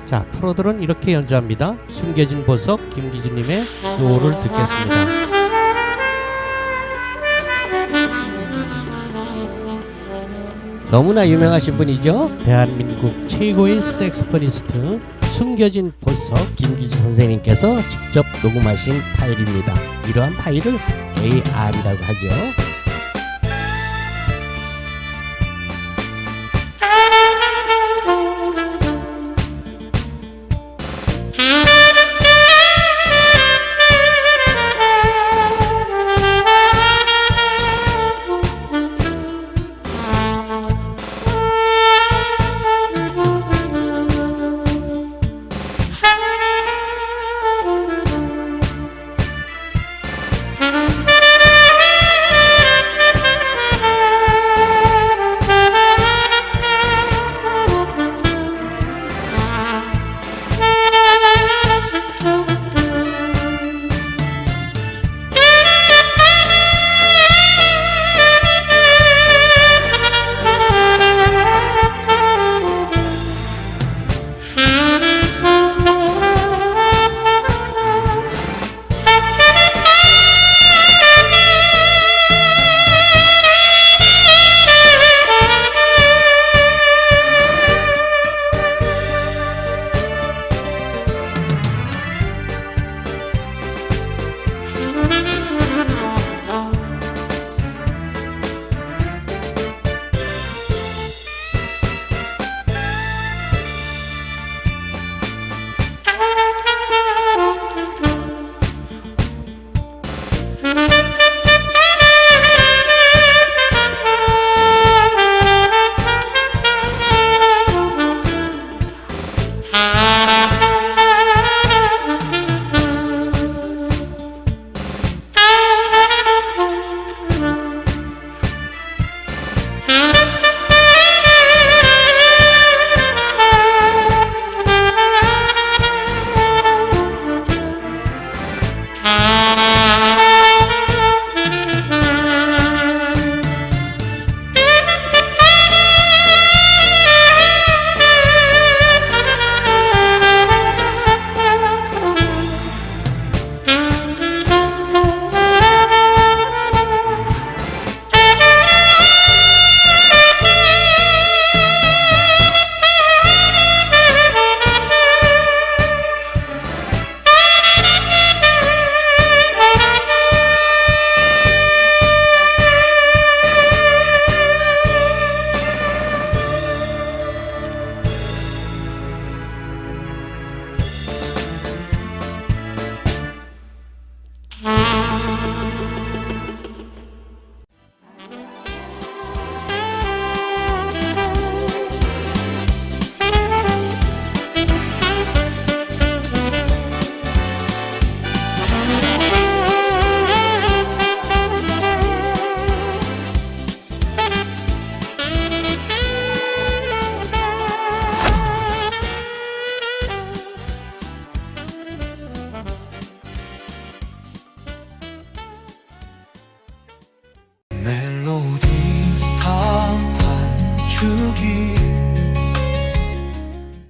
자, 프로들은 이렇게 연주합니다. 숨겨진 보석 김기준님의 수호를 듣겠습니다. 너무나 유명하신 분이죠. 대한민국 최고의 색소포니스트 숨겨진 보석 김기준 선생님께서 직접 녹음하신 파일입니다. 이러한 파일을 AR이라고 하죠.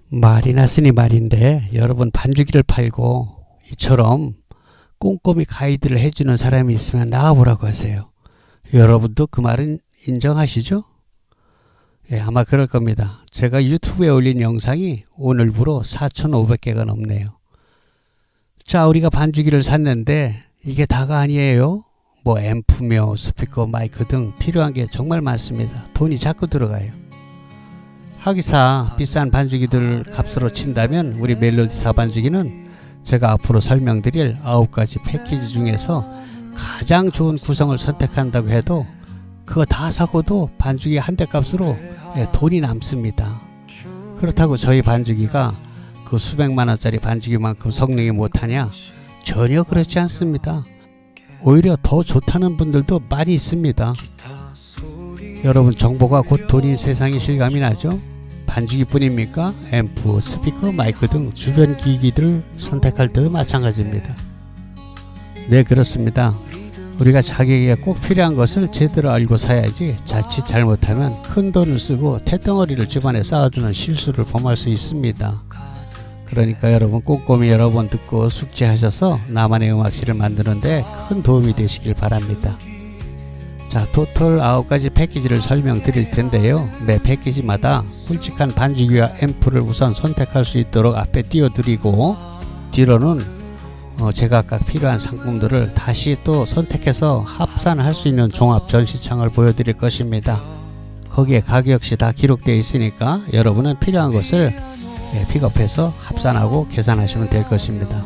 말이 났으니 말인데, 여러분 반주기를 팔고 이처럼 꼼꼼히 가이드를 해주는 사람이 있으면 나와보라고 하세요. 여러분도 그 말은 인정하시죠? 예, 아마 그럴 겁니다. 제가 유튜브에 올린 영상이 오늘부로 4,500개가 넘네요. 자, 우리가 반주기를 샀는데 이게 다가 아니에요. 뭐 앰프며 스피커, 마이크 등 필요한 게 정말 많습니다. 돈이 자꾸 들어가요. 하기사 비싼 반주기들 값으로 친다면 우리 멜로디사 반주기는 제가 앞으로 설명드릴 9가지 패키지 중에서 가장 좋은 구성을 선택한다고 해도 그거 다 사고도 반주기 한 대 값으로 돈이 남습니다. 그렇다고 저희 반주기가 그 수백만 원짜리 반주기만큼 성능이 못하냐? 전혀 그렇지 않습니다. 오히려 더 좋다는 분들도 많이 있습니다. 여러분, 정보가 곧 돈인 세상이 실감이 나죠? 반주기뿐입니까? 앰프, 스피커, 마이크 등 주변 기기들을 선택할 때도 마찬가지입니다. 네, 그렇습니다. 우리가 자기에게 꼭 필요한 것을 제대로 알고 사야지 자칫 잘못하면 큰 돈을 쓰고 태덩어리를 집안에 쌓아두는 실수를 범할 수 있습니다. 그러니까 여러분 꼼꼼히 여러 번 듣고 숙지하셔서 나만의 음악실을 만드는데 큰 도움이 되시길 바랍니다. 자, 토탈 9가지 패키지를 설명드릴 텐데요. 매 패키지마다 굵직한 반주기와 앰프를 우선 선택할 수 있도록 앞에 띄워드리고, 뒤로는 제각각 필요한 상품들을 다시 또 선택해서 합산할 수 있는 종합 전시창을 보여드릴 것입니다. 거기에 가격 역시 다 기록되어 있으니까 여러분은 필요한 것을 픽업해서 합산하고 계산하시면 될 것입니다.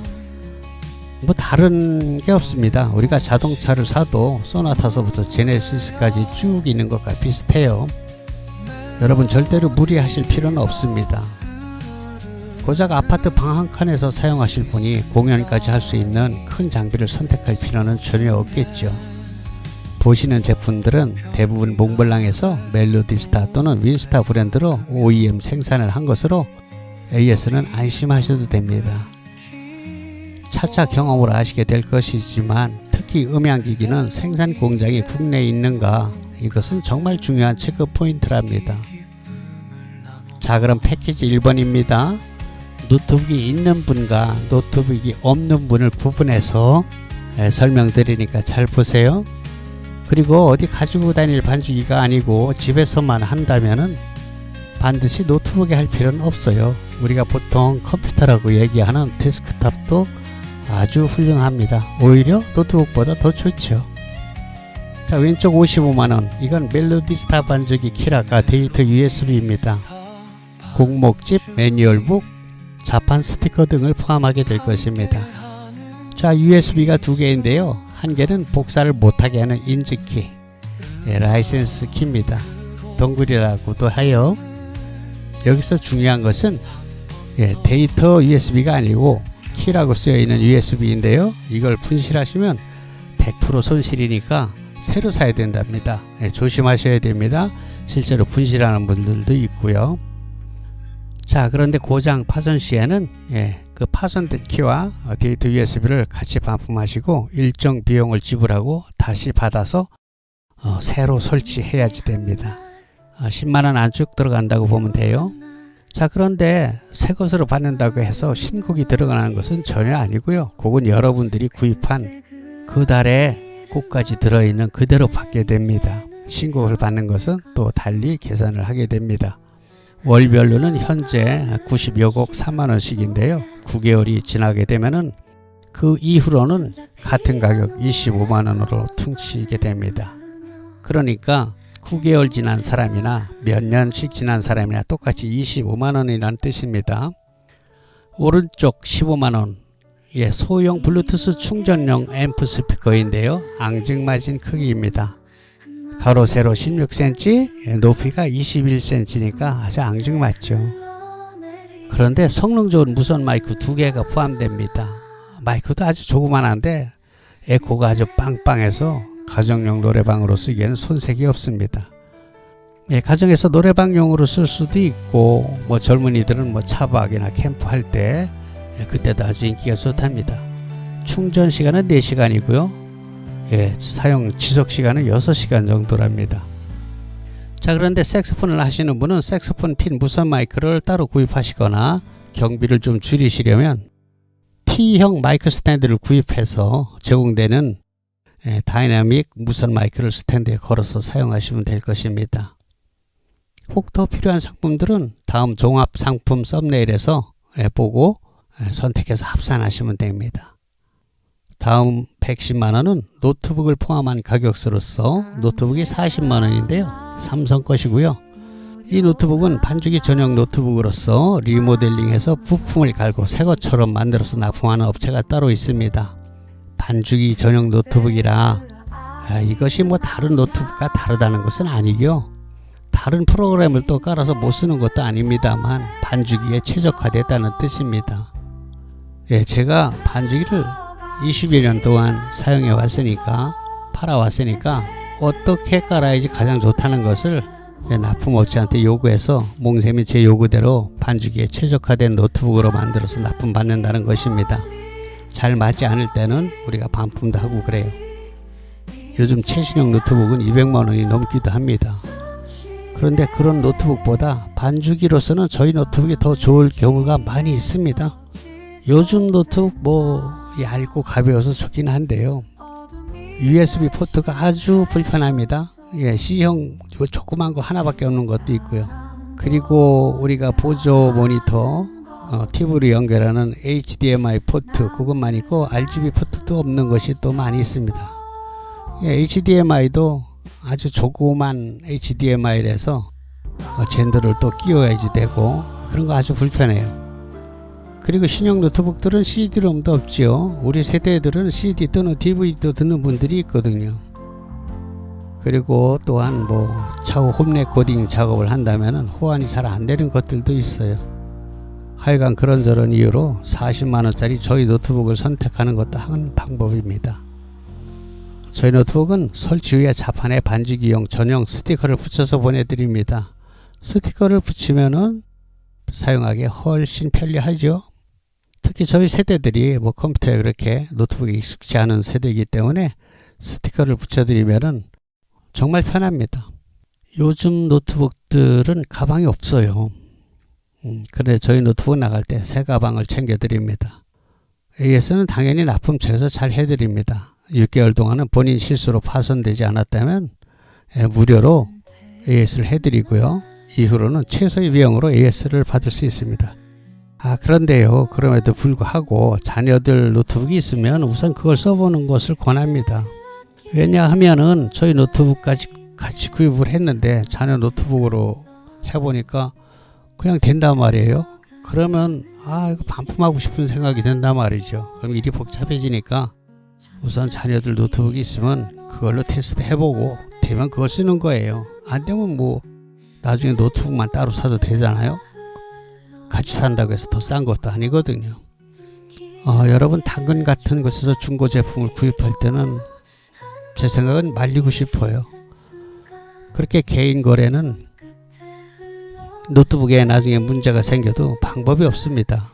뭐 다른 게 없습니다. 우리가 자동차를 사도 소나타서부터 제네시스까지 쭉 있는 것과 비슷해요. 여러분 절대로 무리하실 필요는 없습니다. 고작 아파트 방 한 칸에서 사용하실 분이 공연까지 할 수 있는 큰 장비를 선택할 필요는 전혀 없겠죠. 보시는 제품들은 대부분 몽블랑에서 멜로디스타 또는 윈스타 브랜드로 OEM 생산을 한 것으로 AS는 안심하셔도 됩니다. 차차 경험으로 아시게 될 것이지만 특히 음향기기는 생산 공장이 국내에 있는가, 이것은 정말 중요한 체크 포인트랍니다. 자, 그럼 패키지 1번입니다. 노트북이 있는 분과 노트북이 없는 분을 구분해서 설명드리니까 잘 보세요. 그리고 어디 가지고 다닐 반주기가 아니고 집에서만 한다면은 반드시 노트북에 할 필요는 없어요. 우리가 보통 컴퓨터라고 얘기하는 데스크탑도 아주 훌륭합니다. 오히려 노트북보다 더 좋죠. 자, 왼쪽 55만원, 이건 멜로디스타 반주기 키라가 데이터 USB입니다. 곡목집, 매뉴얼북, 자판 스티커 등을 포함하게 될 것입니다. 자, USB가 두 개인데요. 한 개는 복사를 못하게 하는 인증키, 라이센스 키입니다. 동글이라고도 하여. 여기서 중요한 것은 데이터 USB가 아니고 키라고 쓰여있는 USB인데요. 이걸 분실하시면 100% 손실이니까 새로 사야 된답니다. 조심하셔야 됩니다. 실제로 분실하는 분들도 있고요. 자, 그런데 고장 파손 시에는 그 파손된 키와 데이터 USB를 같이 반품하시고 일정 비용을 지불하고 다시 받아서 새로 설치해야지 됩니다. 10만원 안쪽 들어간다고 보면 돼요. 자, 그런데 새 것으로 받는다고 해서 신곡이 들어가는 것은 전혀 아니고요. 그건 여러분들이 구입한 그 달에 곡까지 들어있는 그대로 받게 됩니다. 신곡을 받는 것은 또 달리 계산을 하게 됩니다. 월별로는 현재 90여 곡 3만원씩인데요. 9개월이 지나게 되면은 그 이후로는 같은 가격 25만원으로 퉁치게 됩니다. 그러니까 9개월 지난 사람이나 몇 년씩 지난 사람이나 똑같이 25만원이라는 뜻입니다. 오른쪽 15만원, 소형 블루투스 충전용 앰프 스피커인데요. 앙증맞은 크기입니다. 가로 세로 16cm, 높이가 21cm니까 아주 앙증맞죠. 그런데 성능 좋은 무선 마이크 2개가 포함됩니다. 마이크도 아주 조그만한데 에코가 아주 빵빵해서 가정용 노래방으로 쓰기에는 손색이 없습니다. 가정에서 노래방용으로 쓸 수도 있고, 젊은이들은 차박이나 캠프할 때 그때도 아주 인기가 좋답니다. 충전 시간은 4시간이고요. 사용 지속 시간은 6시간 정도랍니다. 자, 그런데 색소폰을 하시는 분은 색소폰 핀 무선 마이크를 따로 구입하시거나 경비를 좀 줄이시려면 T형 마이크 스탠드를 구입해서 제공되는 다이나믹 무선 마이크를 스탠드에 걸어서 사용하시면 될 것입니다. 혹 더 필요한 상품들은 다음 종합 상품 썸네일에서 보고 선택해서 합산하시면 됩니다. 다음 110만원은 노트북을 포함한 가격으로서 노트북이 40만원인데요. 삼성 것이고요. 이 노트북은 반주기 전용 노트북으로서 리모델링해서 부품을 갈고 새 것처럼 만들어서 납품하는 업체가 따로 있습니다. 반주기 전용 노트북이라 이것이 다른 노트북과 다르다는 것은 아니고요. 다른 프로그램을 또 깔아서 못 쓰는 것도 아닙니다만 반주기에 최적화됐다는 뜻입니다. 제가 반주기를 20여 년 동안 사용해 왔으니까, 팔아 왔으니까 어떻게 깔아야지 가장 좋다는 것을 납품업체한테 요구해서 몽셈이 제 요구대로 반주기에 최적화된 노트북으로 만들어서 납품받는다는 것입니다. 잘 맞지 않을 때는 우리가 반품도 하고 그래요. 요즘 최신형 노트북은 200만원이 넘기도 합니다. 그런데 그런 노트북보다 반주기로서는 저희 노트북이 더 좋을 경우가 많이 있습니다. 요즘 노트북 얇고 가벼워서 좋긴 한데요. USB 포트가 아주 불편합니다. C형 조그만 거 하나밖에 없는 것도 있고요. 그리고 우리가 보조 모니터 TV로 연결하는 HDMI 포트 그것만 있고 RGB 포트도 없는 것이 또 많이 있습니다. HDMI도 아주 조그만 HDMI라서 젠더를 또 끼워야지 되고 그런 거 아주 불편해요. 그리고 신형 노트북들은 CD-ROM도 없지요. 우리 세대들은 CD 또는 DVD도 듣는 분들이 있거든요. 그리고 또한 차후 홈 레코딩 작업을 한다면 호환이 잘 안 되는 것들도 있어요. 하여간 그런저런 이유로 40만원짜리 저희 노트북을 선택하는 것도 한 방법입니다. 저희 노트북은 설치 후에 자판에 반주기용 전용 스티커를 붙여서 보내드립니다. 스티커를 붙이면은 사용하기 훨씬 편리하죠. 특히 저희 세대들이 컴퓨터에 그렇게 노트북에 익숙지 않은 세대이기 때문에 스티커를 붙여드리면은 정말 편합니다. 요즘 노트북들은 가방이 없어요. 그런데 저희 노트북 나갈 때 새 가방을 챙겨드립니다. AS는 당연히 납품처에서 잘 해드립니다. 6개월 동안은 본인 실수로 파손되지 않았다면 무료로 AS를 해드리고요. 이후로는 최소의 비용으로 AS를 받을 수 있습니다. 그런데요, 그럼에도 불구하고 자녀들 노트북이 있으면 우선 그걸 써보는 것을 권합니다. 왜냐하면은 저희 노트북까지 같이 구입을 했는데 자녀 노트북으로 해보니까 그냥 된단 말이에요. 그러면 이거 반품하고 싶은 생각이 든단 말이죠. 그럼 일이 복잡해지니까 우선 자녀들 노트북이 있으면 그걸로 테스트 해보고 되면 그걸 쓰는 거예요. 안 되면 나중에 노트북만 따로 사도 되잖아요. 같이 산다고 해서 더 싼 것도 아니거든요. 여러분 당근 같은 곳에서 중고 제품을 구입할 때는 제 생각은 말리고 싶어요. 그렇게 개인 거래는 노트북에 나중에 문제가 생겨도 방법이 없습니다.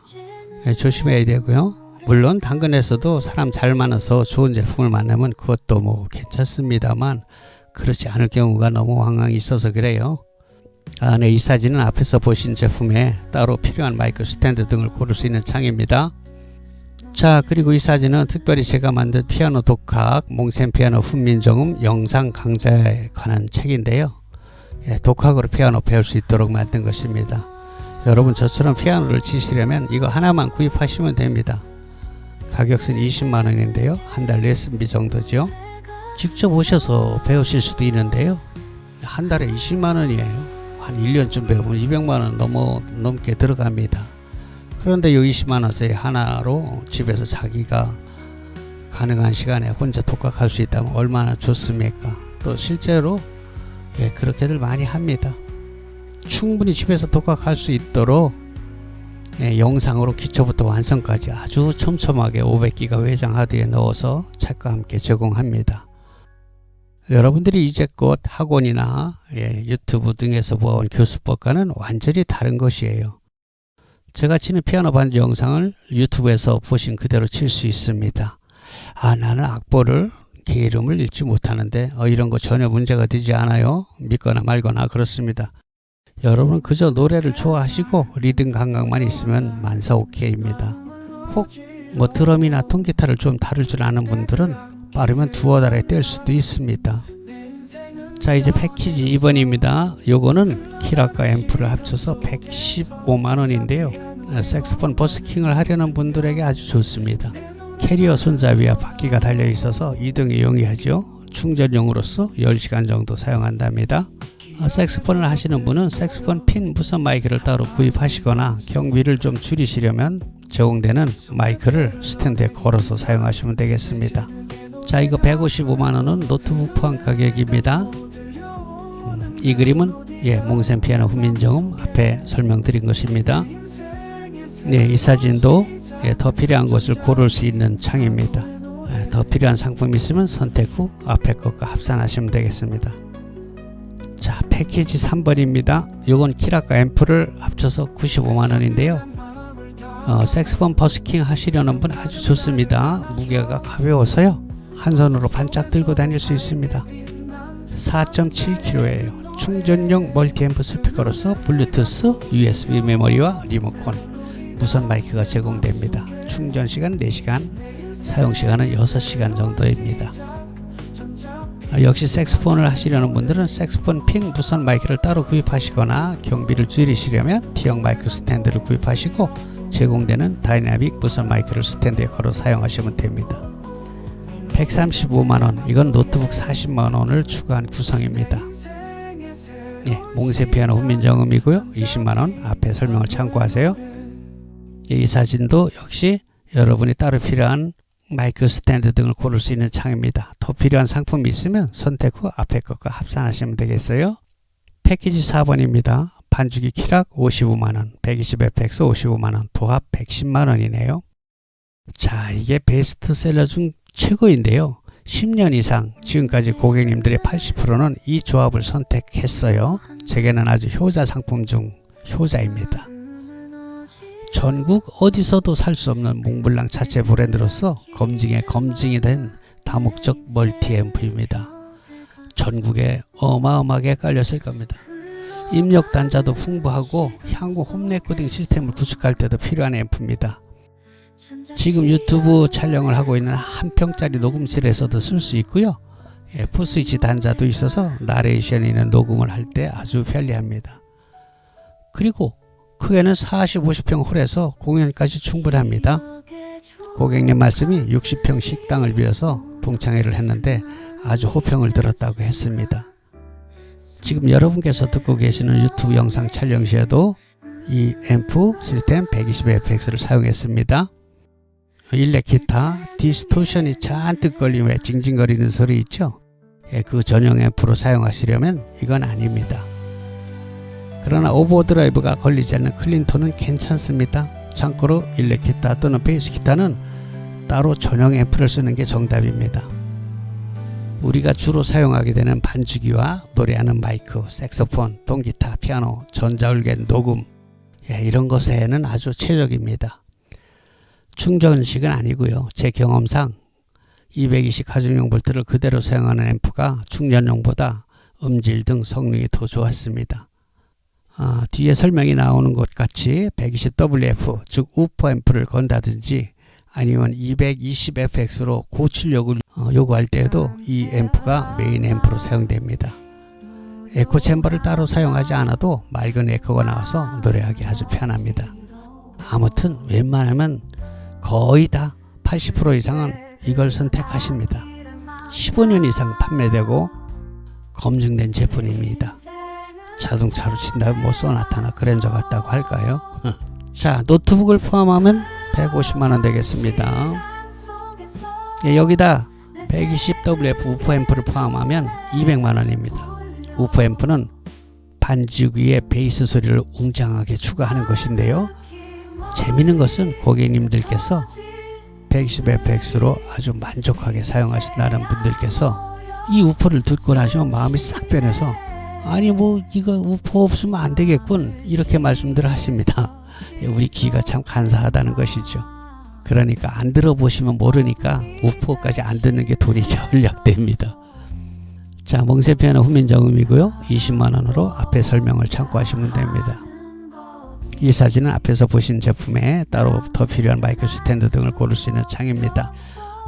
조심해야 되고요. 물론 당근에서도 사람 잘 만나서 좋은 제품을 만나면 그것도 괜찮습니다만 그렇지 않을 경우가 너무 왕왕 있어서 그래요. 네, 이 사진은 앞에서 보신 제품에 따로 필요한 마이크 스탠드 등을 고를 수 있는 창입니다. 자, 그리고 이 사진은 특별히 제가 만든 피아노 독학 몽센 피아노 훈민정음 영상 강좌에 관한 책인데요. 독학으로 피아노 배울 수 있도록 만든 것입니다. 여러분 저처럼 피아노를 치시려면 이거 하나만 구입하시면 됩니다. 가격은 20만원인데요. 한 달 레슨비 정도죠. 직접 오셔서 배우실 수도 있는데요. 한 달에 20만원이에요. 한 1년쯤 배우면 200만원 넘게 들어갑니다. 그런데 이 20만원짜리 하나로 집에서 자기가 가능한 시간에 혼자 독학할 수 있다면 얼마나 좋습니까? 또 실제로 그렇게들 많이 합니다. 충분히 집에서 독학할 수 있도록 영상으로 기초부터 완성까지 아주 촘촘하게 500기가 외장 하드에 넣어서 책과 함께 제공합니다. 여러분들이 이제껏 학원이나 유튜브 등에서 보아온 교수법과는 완전히 다른 것이에요. 제가 치는 피아노 반주 영상을 유튜브에서 보신 그대로 칠 수 있습니다. 나는 악보를 개 이름을 읽지 못하는데 이런 거 전혀 문제가 되지 않아요. 믿거나 말거나 그렇습니다. 여러분 그저 노래를 좋아하시고 리듬 감각만 있으면 만사 오케이입니다. 혹 드럼이나 통기타를 좀 다룰 줄 아는 분들은 빠르면 두어 달에 뗄 수도 있습니다. 자, 이제 패키지 2번입니다. 요거는 키락과 앰프를 합쳐서 115만원인데요. 색소폰 버스킹을 하려는 분들에게 아주 좋습니다. 캐리어 손잡이와 바퀴가 달려 있어서 이동이 용이하죠. 충전용으로서 10시간 정도 사용한답니다. 색소폰을 하시는 분은 색소폰 핀 무선 마이크를 따로 구입하시거나 경비를 좀 줄이시려면 제공되는 마이크를 스탠드에 걸어서 사용하시면 되겠습니다. 자, 이거 155만원은 노트북 포함 가격입니다. 이 그림은 몽센 피아노 훈민정음 앞에 설명드린 것입니다. 이 사진도 더 필요한 것을 고를 수 있는 창입니다. 더 필요한 상품이 있으면 선택 후 앞에 것과 합산하시면 되겠습니다. 자, 패키지 3번입니다. 요건 키락과 앰프를 합쳐서 95만원인데요. 색소폰 버스킹 하시려는 분 아주 좋습니다. 무게가 가벼워서요. 한 손으로 반짝 들고 다닐 수 있습니다. 4.7kg예요. 충전용 멀티앰프 스피커로서 블루투스, USB 메모리와 리모컨, 무선 마이크가 제공됩니다. 충전 시간 4시간, 사용 시간은 6시간 정도입니다. 역시 색소폰을 하시려는 분들은 색소폰 핀 무선 마이크를 따로 구입하시거나 경비를 줄이시려면 T형 마이크 스탠드를 구입하시고 제공되는 다이나믹 무선 마이크를 스탠드에 걸어 사용하시면 됩니다. 135만원, 이건 노트북 40만원을 추가한 구성입니다. 예, 몽세 피아노 훈민정음이고요. 20만원, 앞에 설명을 참고하세요. 이 사진도 역시 여러분이 따로 필요한 마이크 스탠드 등을 고를 수 있는 창입니다. 더 필요한 상품이 있으면 선택 후 앞에 것과 합산하시면 되겠어요. 패키지 4번입니다. 반주기 키락 55만원, 120fx 55만원, 도합 110만원이네요. 자, 이게 베스트셀러 중 최고인데요. 10년 이상 지금까지 고객님들의 80%는 이 조합을 선택했어요. 제게는 아주 효자 상품 중 효자입니다. 전국 어디서도 살 수 없는 몽블랑 자체 브랜드로서 검증에 검증이 된 다목적 멀티앰프입니다. 전국에 어마어마하게 깔렸을 겁니다. 입력 단자도 풍부하고 향후 홈 레코딩 시스템을 구축할 때도 필요한 앰프입니다. 지금 유튜브 촬영을 하고 있는 한 평짜리 녹음실에서도 쓸 수 있고요. 풋스위치 단자도 있어서 나레이션이 있는 녹음을 할 때 아주 편리합니다. 그리고 크게는 40, 50평 홀에서 공연까지 충분합니다. 고객님 말씀이 60평 식당을 빌어서 동창회를 했는데 아주 호평을 들었다고 했습니다. 지금 여러분께서 듣고 계시는 유튜브 영상 촬영 시에도 이 앰프 시스템 120fx를 사용했습니다. 일렉 기타 디스토션이 잔뜩 걸린 왜 징징거리는 소리 있죠? 그 전용 앰프로 사용하시려면 이건 아닙니다. 그러나 오버드라이브가 걸리지 않는 클린톤은 괜찮습니다. 참고로 일렉 기타 또는 베이스 기타는 따로 전용 앰프를 쓰는 게 정답입니다. 우리가 주로 사용하게 되는 반주기와 노래하는 마이크, 색소폰, 통기타, 피아노, 전자올겐, 녹음 이런 것에는 아주 최적입니다. 충전식은 아니고요. 제 경험상 220 가정용 볼트를 그대로 사용하는 앰프가 충전용보다 음질 등 성능이 더 좋았습니다. 뒤에 설명이 나오는 것 같이 120WF 즉 우퍼 앰프를 건다든지 아니면 220fx로 고출력을 요구할 때에도 이 앰프가 메인 앰프로 사용됩니다. 에코 챔버를 따로 사용하지 않아도 맑은 에코가 나와서 노래하기 아주 편합니다. 아무튼 웬만하면 거의 다 80% 이상은 이걸 선택하십니다. 15년 이상 판매되고 검증된 제품입니다. 자동차로 친다면 뭐 소나타나 그랜저 같다고 할까요? 자, 노트북을 포함하면 150만원 되겠습니다. 여기다 120WF 우퍼 앰프를 포함하면 200만원입니다. 우퍼 앰프는 반주기의 베이스 소리를 웅장하게 추가하는 것인데요. 재미있는 것은 고객님들께서 120fx로 아주 만족하게 사용하신다는 분들께서 이 우퍼를 듣고 나시면 마음이 싹 변해서 아니 뭐 이거 우퍼 없으면 안 되겠군 이렇게 말씀들을 하십니다. 우리 귀가 참 간사하다는 것이죠. 그러니까 안 들어보시면 모르니까 우퍼까지 안 듣는 게 돈이 절약됩니다. 자, 몽세 피아노 훈민정음이고요. 20만원으로 앞에 설명을 참고하시면 됩니다. 이 사진은 앞에서 보신 제품에 따로 더 필요한 마이크 스탠드 등을 고를 수 있는 창입니다.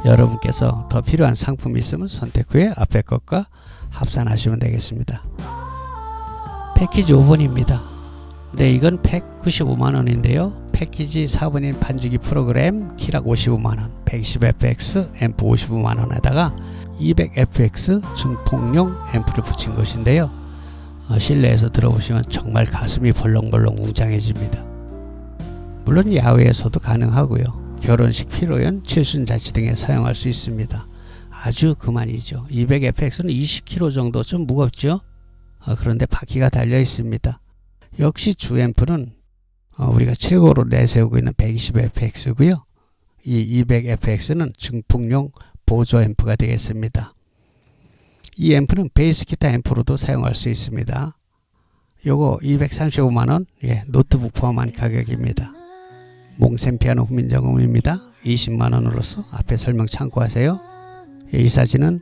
여러분께서 더 필요한 상품이 있으면 선택 후에 앞에 것과 합산하시면 되겠습니다. 패키지 5번입니다. 네, 이건 195만원인데요. 패키지 4번인 반주기 프로그램 키락 55만원, 120fx 앰프 55만원에다가 200fx 증폭용 앰프를 붙인 것인데요. 실내에서 들어보시면 정말 가슴이 벌렁벌렁 웅장해집니다. 물론 야외에서도 가능하고요. 결혼식 피로연, 칠순자치 등에 사용할 수 있습니다. 아주 그만이죠. 200fx는 20kg 정도 좀 무겁죠. 그런데 바퀴가 달려 있습니다. 역시 주 앰프는 우리가 최고로 내세우고 있는 120fx고요. 이 200fx는 증폭용 보조 앰프가 되겠습니다. 이 앰프는 베이스 기타 앰프로도 사용할 수 있습니다. 요거 235만원, 노트북 포함한 가격입니다. 몽센 피아노 훈민정음입니다. 20만원으로서 앞에 설명 참고하세요. 이 사진은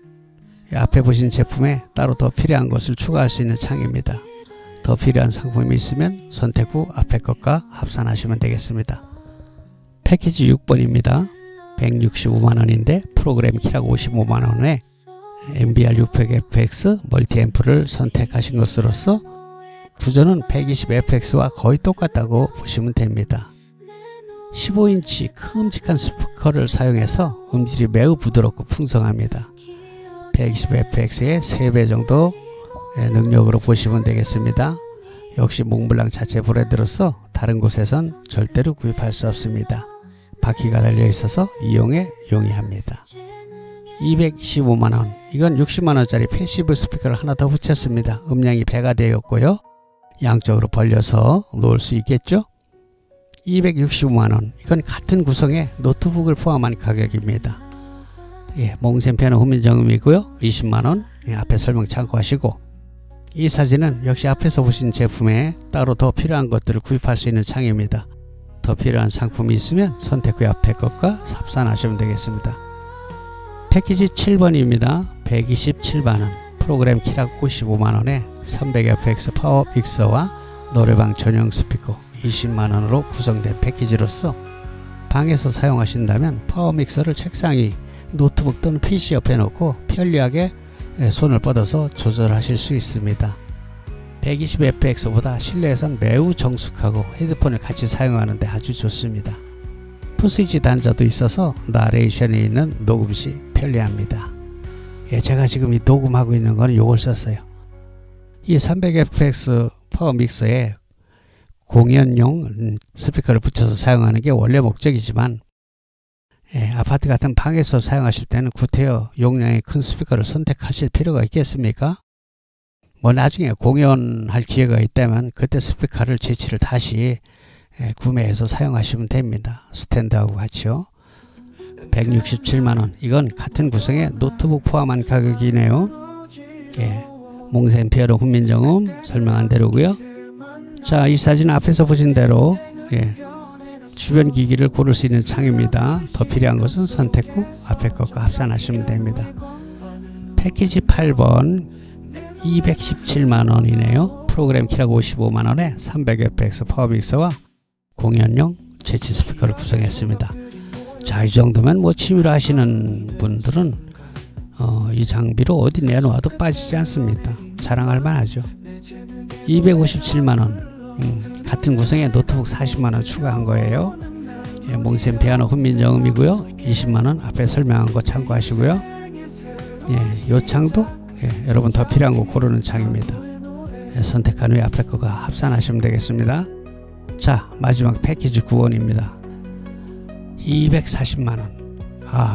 앞에 보신 제품에 따로 더 필요한 것을 추가할 수 있는 창입니다. 더 필요한 상품이 있으면 선택 후 앞에 것과 합산하시면 되겠습니다. 패키지 6번입니다. 165만원인데 프로그램 키락 55만원에 MBR600FX 멀티앰프를 선택하신 것으로서 구조는 120FX와 거의 똑같다고 보시면 됩니다. 15인치 큼직한 스피커를 사용해서 음질이 매우 부드럽고 풍성합니다. 120FX의 3배 정도 능력으로 보시면 되겠습니다. 역시 몽블랑 자체 브랜드로서 다른 곳에선 절대로 구입할 수 없습니다. 바퀴가 달려 있어서 이용에 용이합니다. 225만원, 이건 60만원짜리 패시브 스피커를 하나 더 붙였습니다. 음량이 배가 되었고요. 양쪽으로 벌려서 놓을 수 있겠죠. 265만원, 이건 같은 구성의 노트북을 포함한 가격입니다. 몽센 피아노 후민정음이고요. 20만원, 앞에 설명 참고하시고, 이 사진은 역시 앞에서 보신 제품에 따로 더 필요한 것들을 구입할 수 있는 창입니다. 더 필요한 상품이 있으면 선택 후 앞에 것과 합산하시면 되겠습니다. 패키지 7번입니다. 127만원, 프로그램 키락 55만원에 300FX 파워 믹서와 노래방 전용 스피커 20만원으로 구성된 패키지로서 방에서 사용하신다면 파워 믹서를 책상 위, 노트북 또는 PC 옆에 놓고 편리하게 손을 뻗어서 조절하실 수 있습니다. 120fx보다 실내에선 매우 정숙하고 헤드폰을 같이 사용하는데 아주 좋습니다. 푸스위치 단자도 있어서 나레이션이 있는 녹음 시 편리합니다. 제가 지금 이 녹음하고 있는 건 이걸 썼어요. 이 300fx 파워 믹서에 공연용 스피커를 붙여서 사용하는 게 원래 목적이지만 아파트 같은 방에서 사용하실 때는 구태여 용량이 큰 스피커를 선택하실 필요가 있겠습니까? 나중에 공연할 기회가 있다면 그때 스피커를 재치를 다시 구매해서 사용하시면 됩니다. 스탠드하고 같이요. 167만원, 이건 같은 구성의 노트북 포함한 가격이네요. 몽센 피아노 훈민정음 설명한 대로고요. 자, 이 사진 앞에서 보신 대로 주변 기기를 고를 수 있는 창입니다. 더 필요한 것은 선택 후 앞에 것과 합산하시면 됩니다. 패키지 8번 217만원이네요. 프로그램 키락 55만원에 300fx 파워믹서와 공연용 재치 스피커를 구성했습니다. 자, 이 정도면 취미로 하시는 분들은 이 장비로 어디 내놓아도 빠지지 않습니다. 자랑할 만하죠. 257만원, 같은 구성에 노트북 40만원 추가한 거예요. 몽센 피아노 훈민정음이고요. 20만원 앞에 설명한 거 참고하시고요. 이 창도 여러분 더 필요한 거 고르는 창입니다. 선택한 후에 앞에 거가 합산하시면 되겠습니다. 자, 마지막 패키지 9원입니다. 240만원.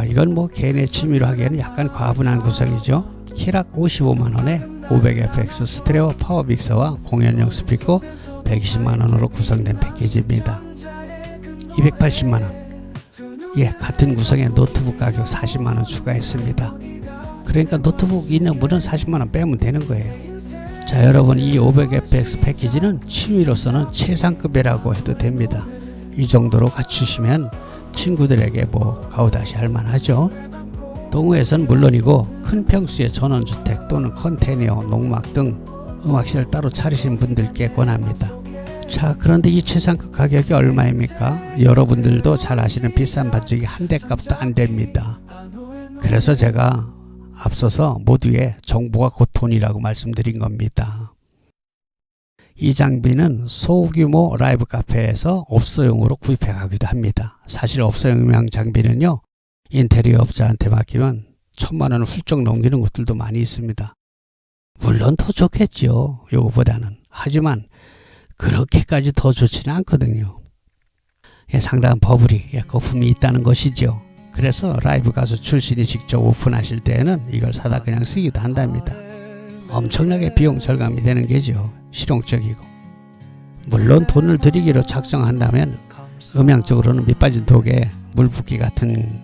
이건 개인의 취미로 하기에는 약간 과분한 구성이죠. 키락 55만원에 500fx 스테레오 파워 믹서와 공연용 스피커 120만원으로 구성된 패키지입니다. 280만원, 같은 구성의 노트북 가격 40만원 추가했습니다. 그러니까 노트북 있는 분은 40만원 빼면 되는 거예요. 자, 여러분, 이 500fx 패키지는 취미로서는 최상급이라고 해도 됩니다. 이 정도로 갖추시면 친구들에게 가오다시 할 만하죠. 동호회선 물론이고 큰 평수의 전원주택 또는 컨테이너, 농막 등 음악실을 따로 차리신 분들께 권합니다. 자, 그런데 이 최상급 가격이 얼마입니까? 여러분들도 잘 아시는 비싼 반죽이 한 대 값도 안 됩니다. 그래서 제가 앞서서 모두의 정보가 곧 돈이라고 말씀드린 겁니다. 이 장비는 소규모 라이브 카페에서 업소용으로 구입해 가기도 합니다. 사실 업소용 음향 장비는요, 인테리어 업자한테 맡기면 1000만원을 훌쩍 넘기는 곳들도 많이 있습니다. 물론 더 좋겠죠, 요거보다는. 하지만 그렇게까지 더 좋지는 않거든요. 상당한 버블이, 거품이 있다는 것이죠. 그래서 라이브 가수 출신이 직접 오픈하실 때에는 이걸 사다 그냥 쓰기도 한답니다. 엄청나게 비용 절감이 되는 게죠. 실용적이고. 물론 돈을 들이기로 작정한다면 음향적으로는 밑빠진 독에 물 붓기 같은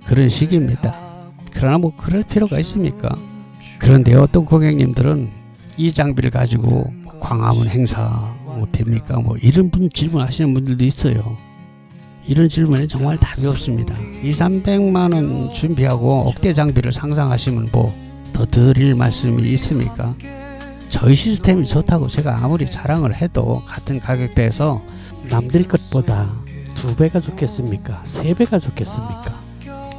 그런 식입니다. 그러나 그럴 필요가 있습니까? 그런데 어떤 고객님들은 이 장비를 가지고 광화문 행사 됩니까? 이런 질문하시는 분들도 있어요. 이런 질문에 정말 답이 없습니다. 200~300만원 준비하고 억대 장비를 상상하시면 더 드릴 말씀이 있습니까? 저희 시스템이 좋다고 제가 아무리 자랑을 해도 같은 가격대에서 남들 것보다 2배가 좋겠습니까? 3배가 좋겠습니까?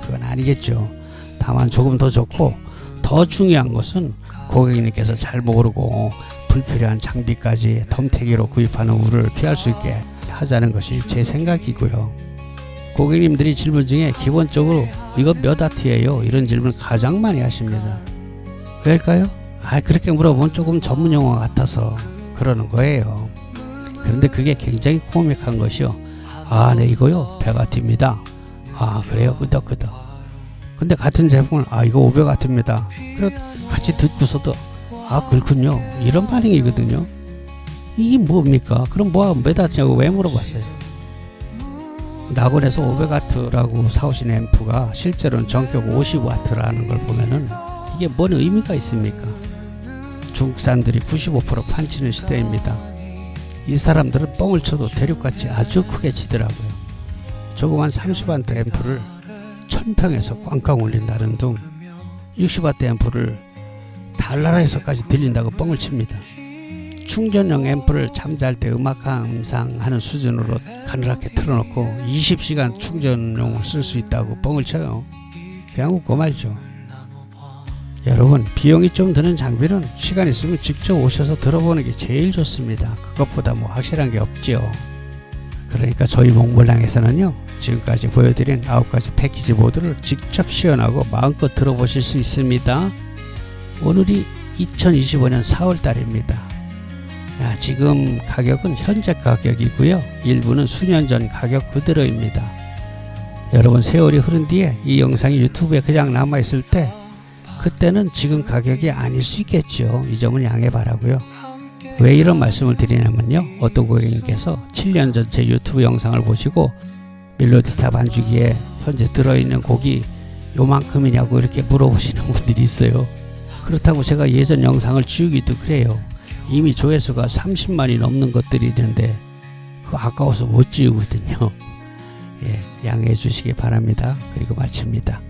그건 아니겠죠. 다만 조금 더 좋고 더 중요한 것은 고객님께서 잘 모르고 불필요한 장비까지 덤태기로 구입하는 우려를 피할 수 있게 하자는 것이 제 생각이고요. 고객님들이 질문 중에 기본적으로 이거 몇 와트예요? 이런 질문을 가장 많이 하십니다. 왜일까요? 그렇게 물어보면 조금 전문 용어 같아서 그러는 거예요. 그런데 그게 굉장히 코믹한 것이요. 네 이거요 100와트입니다. 그래요? 끄덕끄덕. 근데 같은 제품을 이거 500와트입니다. 그래 같이 듣고서도 그렇군요. 이런 반응이거든요. 이게 뭡니까? 그럼 몇 와트냐고 왜 물어봤어요? 낙원에서 500와트라고 사오신 앰프가 실제로는 전격 50와트라는 걸 보면은 이게 뭔 의미가 있습니까? 중국산들이 95% 판치는 시대입니다. 이 사람들은 뻥을 쳐도 대륙같이 아주 크게 치더라고요. 조그만 30와트 앰프를 1000평에서 꽝꽝 울린다는 둥 60와트 앰프를 달나라에서까지 들린다고 뻥을 칩니다. 충전용 앰프를 잠잘 때 음악 감상하는 수준으로 가늘하게 틀어놓고 20시간 충전용을 쓸 수 있다고 뻥을 쳐요. 그냥 웃고 말죠. 여러분, 비용이 좀 드는 장비는 시간 있으면 직접 오셔서 들어보는 게 제일 좋습니다. 그것보다 확실한 게 없지요. 그러니까 저희 몽블랑에서는요, 지금까지 보여드린 9가지 패키지 모드를 직접 시연하고 마음껏 들어보실 수 있습니다. 오늘이 2025년 4월달입니다. 지금 가격은 현재 가격이고요. 일부는 수년 전 가격 그대로입니다. 여러분, 세월이 흐른 뒤에 이 영상이 유튜브에 그냥 남아있을 때 그때는 지금 가격이 아닐 수 있겠죠. 이 점은 양해 바라고요. 왜 이런 말씀을 드리냐면요, 어떤 고객님께서 7년 전 제 유튜브 영상을 보시고 멜로디타 반주기에 현재 들어있는 곡이 요만큼이냐고 이렇게 물어보시는 분들이 있어요. 그렇다고 제가 예전 영상을 지우기도 그래요. 이미 조회수가 30만이 넘는 것들이 있는데 그거 아까워서 못 지우거든요. 양해해 주시기 바랍니다. 그리고 마칩니다.